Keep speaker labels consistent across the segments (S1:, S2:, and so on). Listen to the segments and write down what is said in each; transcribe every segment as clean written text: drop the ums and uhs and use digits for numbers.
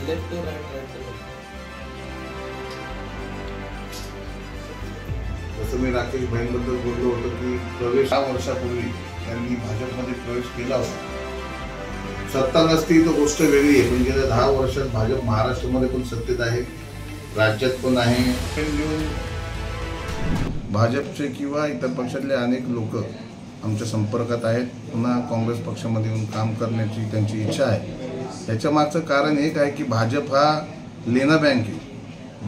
S1: Left to right, right to left.
S2: जसं मी राकेश भाईंबद्दल बोललो होतो की प्रवेश 6 वर्षापूर्वी त्यांनी भाजपमध्ये प्रवेश केला होता। सत्ता नसती तर गोष्ट वेगळी आहे, पण गेल्या 10 वर्षात भाजप महाराष्ट्रामध्ये पण सत्तेत आहे, राज्यात पण आहे। भाजपचे किंवा इतर पक्षातले अनेक लोक आमच्या संपर्कात आहेत, पुन्हा काँग्रेस पक्षामध्ये येऊन काम करण्याची त्यांची इच्छा आहे। याच्या मागचं कारण एक आहे की भाजप हा लेना बँक आहे,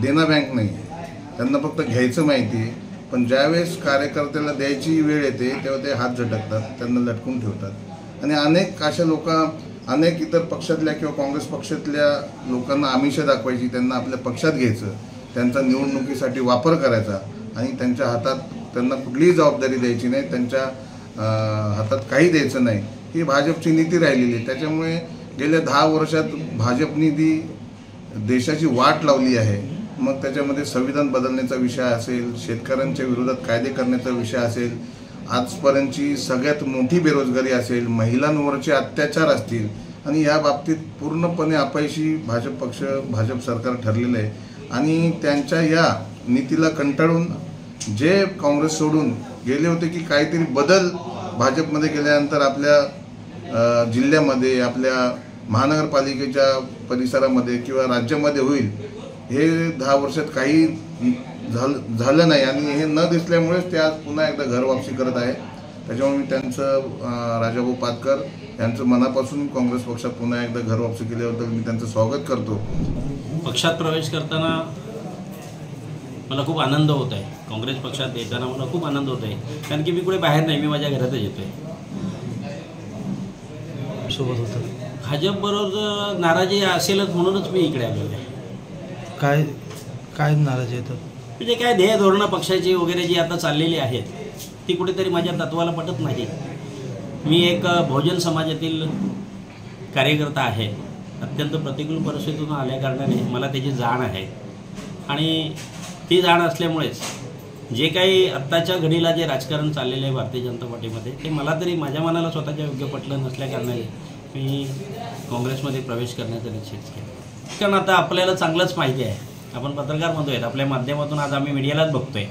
S2: देना बँक नाही आहे। त्यांना फक्त घ्यायचं माहिती आहे, पण ज्यावेळेस कार्यकर्त्याला द्यायची वेळ येते तेव्हा ते हात झटकतात, त्यांना लटकून ठेवतात। आणि अनेक अशा लोक, अनेक इतर पक्षातल्या किंवा काँग्रेस पक्षातल्या लोकांना आमिष दाखवायची, त्यांना आपल्या पक्षात घ्यायचं, त्यांचा निवडणुकीसाठी वापर करायचा आणि त्यांच्या हातात त्यांना कुठलीही जबाबदारी द्यायची नाही, त्यांच्या हातात काही द्यायचं नाही, ही भाजपची नीती राहिलेली आहे। त्याच्यामुळे गेल्या 10 वर्षात भाजपने ती देशाची वाट लावली आहे। मग त्याच्यामध्ये संविधान बदलण्याचा विषय असेल, शेतकऱ्यांच्या विरोधात कायदे करण्याचा विषय असेल, आजपर्यंतची सगळ्यात मोठी बेरोजगारी असेल, महिलांवरचे अत्याचार असतील, आणि या बाबतीत पूर्णपणे अपयशी भाजप सरकार ठरलेलं आहे। आणि त्यांच्या या नीतीला कंटाळून जे काँग्रेस सोडून गेले होते की काहीतरी बदल भाजपमध्ये गेल्यानंतर आपल्या जिल्ह्यामध्ये, आपल्या महानगरपालिकेच्या परिसरामध्ये किंवा राज्यामध्ये होईल, हे 10 वर्षात काही झालं नाही आणि हे न दिसल्यामुळेच ते आज पुन्हा एकदा घर वापसी करत आहे। त्याच्यामुळे मी त्यांचं राजाभाऊ पातकर यांचं मनापासून काँग्रेस पक्षात पुन्हा एकदा घर वापसी केल्याबद्दल मी त्यांचं स्वागत करतो।
S3: पक्षात प्रवेश करताना मला खूप आनंद होत आहे, काँग्रेस पक्षात येताना मला खूप आनंद होत आहे, कारण की मी कुठे बाहेर नाही, मी माझ्या घरातच येतो आहे।
S4: सोबत होतं
S3: भाजपबरोबर नाराजी असेलच म्हणूनच मी इकडे आलेलो आहे।
S4: काय काय नाराजी येतं
S3: म्हणजे काय ध्येय धोरणं पक्षाची वगैरे जी आता चाललेली आहेत ती कुठेतरी माझ्या तत्वाला पटत नाही। मी एक बहुजन समाजातील कार्यकर्ता आहे, अत्यंत प्रतिकूल परिस्थितीतून आल्या कारणाने मला त्याची जाण आहे, आणि ती जाण असल्यामुळेच जे काही आत्ताच्या घडीला जे राजकारण चाललेलं आहे भारतीय जनता पार्टीमध्ये, ते मला तरी माझ्या मनाला स्वतःच्या योग्य पटलं नसल्या कारणाने मी काँग्रेसमध्ये प्रवेश करण्याचा निश्चित केला। कारण आता आपल्याला चांगलंच माहिती आहे, आपण पत्रकार बंधू आहेत, आपल्या माध्यमातून आज आम्ही मीडियालाच बघतोय,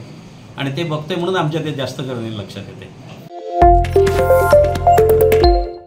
S3: आणि ते बघतोय म्हणून आमच्या ते जास्त करणे लक्षात येते।